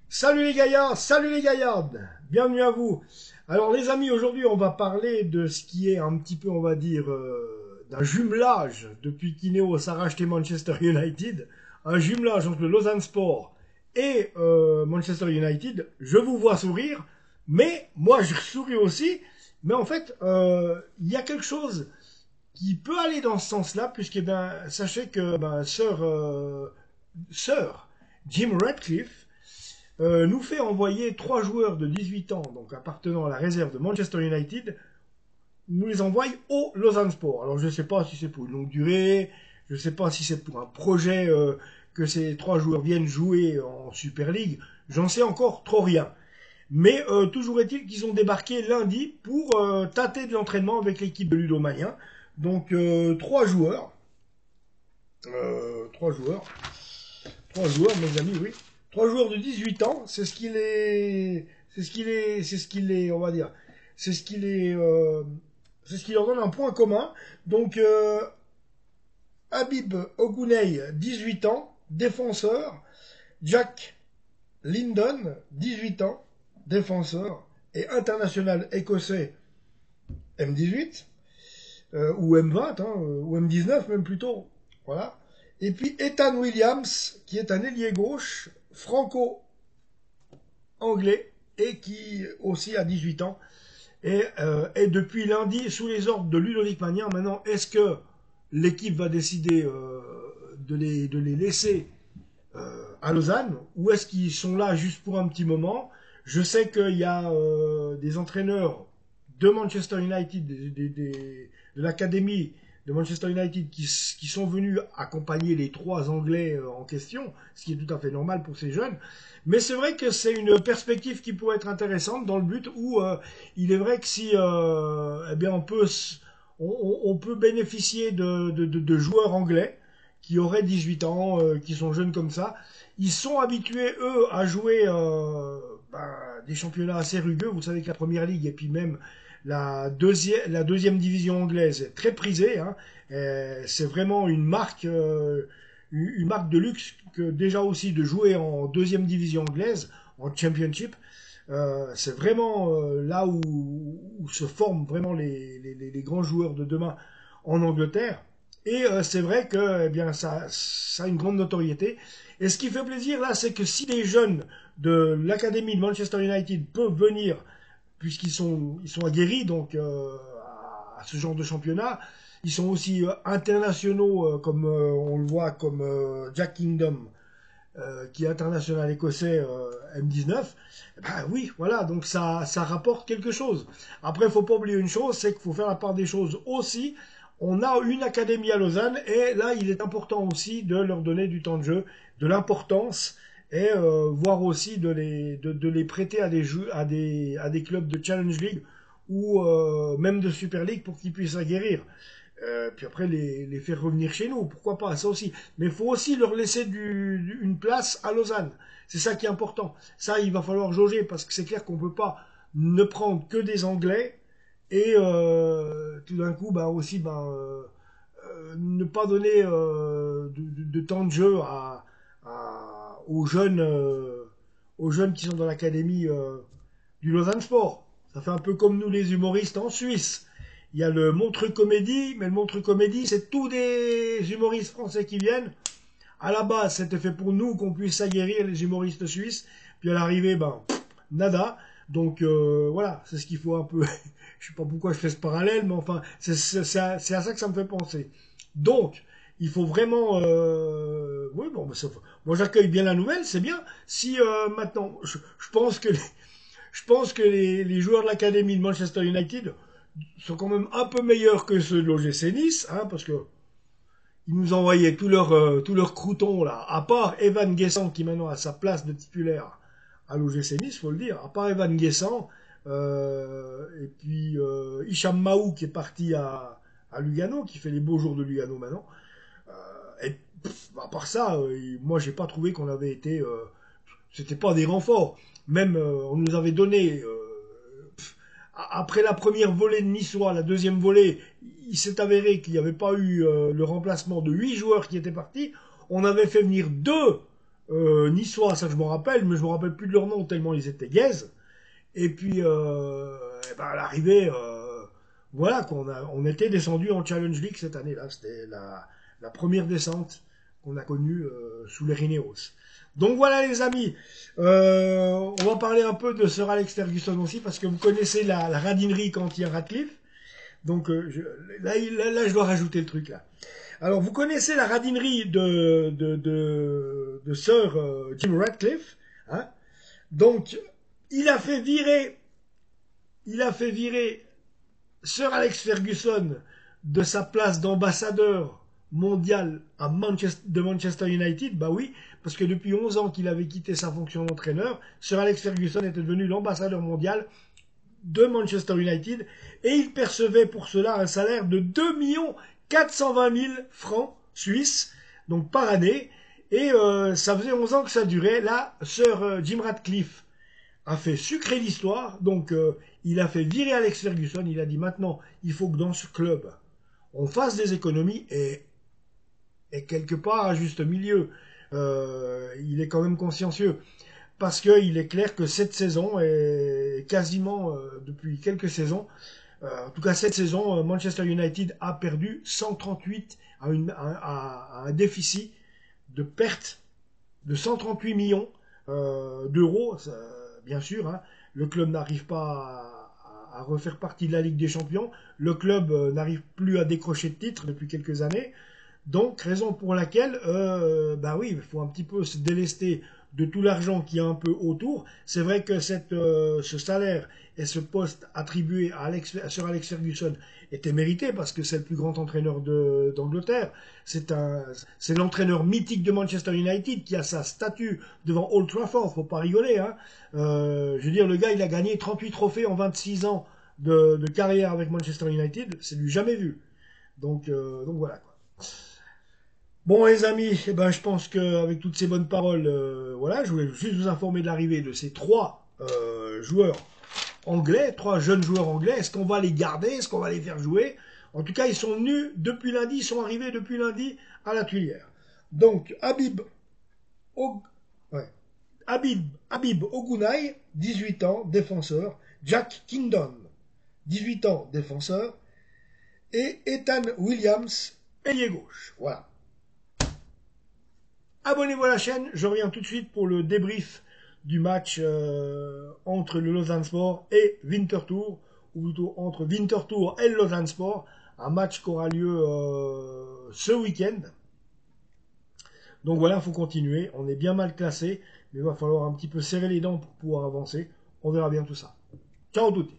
Salut les gaillards, salut les gaillardes, bienvenue à vous. Alors les amis, aujourd'hui on va parler de ce qui est un petit peu, on va dire, d'un jumelage depuis qu'Ineos a racheté Manchester United, un jumelage entre le Lausanne Sport et Manchester United. Je vous vois sourire, mais moi je souris aussi, mais en fait il y a quelque chose qui peut aller dans ce sens-là, puisque ben, sachez que Sir Jim Ratcliffe nous fait envoyer trois joueurs de 18 ans, donc appartenant à la réserve de Manchester United, nous les envoie au Lausanne Sport. Alors je ne sais pas si c'est pour une longue durée, je ne sais pas si c'est pour un projet que ces trois joueurs viennent jouer en Super League, j'en sais encore trop rien. Mais toujours est-il qu'ils ont débarqué lundi pour tâter de l'entraînement avec l'équipe de Ludomania. Donc trois joueurs, mes amis, oui. Trois joueurs de 18 ans, on va dire, c'est ce qu'il est, c'est ce qui leur donne un point commun. Donc, Habib Oguney, 18 ans, défenseur. Jack Lindon, 18 ans, défenseur et international écossais M18, ou M20, hein, ou M19 même plutôt. Voilà. Et puis Ethan Williams, qui est un ailier gauche, franco-anglais, et qui aussi a 18 ans, et est depuis lundi sous les ordres de Ludovic Magnan. Maintenant, est-ce que l'équipe va décider de les laisser à Lausanne, ou est-ce qu'ils sont là juste pour un petit moment? Je sais qu'il y a des entraîneurs de Manchester United, de l'académie de Manchester United, qui sont venus accompagner les trois Anglais en question, ce qui est tout à fait normal pour ces jeunes. Mais c'est vrai que c'est une perspective qui pourrait être intéressante dans le but où il est vrai que si eh bien on peut bénéficier de joueurs anglais qui auraient 18 ans, qui sont jeunes comme ça. Ils sont habitués, eux, à jouer des championnats assez rugueux. Vous savez que la Première Ligue et puis même la deuxième division anglaise est très prisée. Hein. C'est vraiment une marque de luxe que déjà aussi de jouer en deuxième division anglaise, en Championship. C'est vraiment là où se forment vraiment les grands joueurs de demain en Angleterre. Et c'est vrai que eh bien, ça a une grande notoriété. Et ce qui fait plaisir là, c'est que si les jeunes de l'académie de Manchester United peuvent venir, ils sont aguerris donc à ce genre de championnat, ils sont aussi internationaux, comme on le voit, comme Jack Kingdom, qui est international écossais M19, ben oui, voilà, donc ça rapporte quelque chose. Après, il faut pas oublier une chose, c'est qu'il faut faire la part des choses aussi. On a une académie à Lausanne et là, il est important aussi de leur donner du temps de jeu, de l'importance et voire aussi de les prêter à à des clubs de Challenge League ou même de Super League pour qu'ils puissent aguerrir. Puis après les faire revenir chez nous, pourquoi pas, ça aussi. Mais il faut aussi leur laisser une place à Lausanne. C'est ça qui est important. Ça, il va falloir jauger parce que c'est clair qu'on peut pas ne prendre que des Anglais et tout d'un coup, bah aussi, ne pas donner de temps de jeu aux jeunes qui sont dans l'académie du Lausanne Sport. Ça fait un peu comme nous les humoristes en Suisse. Il y a le Montreux Comédie, mais le Montreux Comédie, c'est tous des humoristes français qui viennent. À la base, c'était fait pour nous qu'on puisse aguerrir les humoristes suisses. Puis à l'arrivée, nada. Donc voilà, c'est ce qu'il faut un peu. Je sais pas pourquoi je fais ce parallèle, mais enfin, c'est à ça que ça me fait penser. Donc, il faut vraiment. Oui, bon, moi j'accueille bien la nouvelle, c'est bien. Si maintenant, je pense que je pense que les joueurs de l'académie de Manchester United sont quand même un peu meilleurs que ceux de l'OGC Nice, hein, parce que ils nous envoyaient tous leurs croutons là, à part Evan Guessant qui maintenant a sa place de titulaire à l'OGC Nice, faut le dire, à part Evan Guessant, et puis Hicham Mahou qui est parti à Lugano, qui fait les beaux jours de Lugano maintenant. Et à part ça, moi j'ai pas trouvé qu'on avait été, c'était pas des renforts. Même on nous avait donné après la première volée de Niçois, la deuxième volée, il s'est avéré qu'il n'y avait pas eu le remplacement de 8 joueurs qui étaient partis. On avait fait venir deux niçois, ça je me rappelle, mais je me rappelle plus de leur nom tellement ils étaient gaze. Et puis, eh ben, à l'arrivée, voilà, on était descendu en Challenge League cette année-là. C'était la première descente qu'on a connue sous les Rineos. Donc voilà les amis, on va parler un peu de Sir Alex Ferguson aussi, parce que vous connaissez la radinerie quand il y a Radcliffe. Donc là, je dois rajouter le truc là. Alors vous connaissez la radinerie de Sir Jim Radcliffe, hein. Donc il a fait virer il a fait virer Sir Alex Ferguson de sa place d'ambassadeur mondial de Manchester United. Bah oui, parce que depuis 11 ans qu'il avait quitté sa fonction d'entraîneur, Sir Alex Ferguson était devenu l'ambassadeur mondial de Manchester United et il percevait pour cela un salaire de 2 420 000 francs suisses, donc par année. Et ça faisait 11 ans que ça durait. Là, Sir Jim Ratcliffe a fait sucrer l'histoire, donc il a fait virer Alex Ferguson, il a dit maintenant, il faut que dans ce club, on fasse des économies, et quelque part, à juste milieu, il est quand même consciencieux, parce qu'il est clair que cette saison, et quasiment depuis quelques saisons, en tout cas cette saison, Manchester United a perdu 138 à un déficit de perte de 138 millions d'euros, bien sûr. Hein, le club n'arrive pas à refaire partie de la Ligue des Champions. Le club n'arrive plus à décrocher de titre depuis quelques années. Donc, raison pour laquelle, bah oui, il faut un petit peu se délester de tout l'argent qui est un peu autour. C'est vrai que ce salaire et ce poste attribué à Sir Alex Ferguson était mérité parce que c'est le plus grand entraîneur d'Angleterre. C'est l'entraîneur mythique de Manchester United qui a sa statue devant Old Trafford. Faut pas rigoler, hein. Je veux dire, le gars, il a gagné 38 trophées en 26 ans de carrière avec Manchester United. C'est du jamais vu. Donc voilà, quoi. Bon les amis, eh ben, je pense qu'avec toutes ces bonnes paroles, voilà, je voulais juste vous informer de l'arrivée de ces trois joueurs anglais, trois jeunes joueurs anglais. Est-ce qu'on va les garder? Est-ce qu'on va les faire jouer? En tout cas, ils sont venus depuis lundi, ils sont arrivés depuis lundi à la Tuilière. Donc, ouais. Habib Ogunai, 18 ans, défenseur. Jack Kingdon, 18 ans, défenseur. Et Ethan Williams, ailier gauche. Voilà. Abonnez-vous à la chaîne, je reviens tout de suite pour le débrief du match entre le Lausanne Sport et Winterthur, ou plutôt entre Winterthur et le Lausanne Sport, un match qui aura lieu ce week-end. Donc voilà, il faut continuer, on est bien mal classé, mais il va falloir un petit peu serrer les dents pour pouvoir avancer. On verra bien tout ça. Ciao à toutes.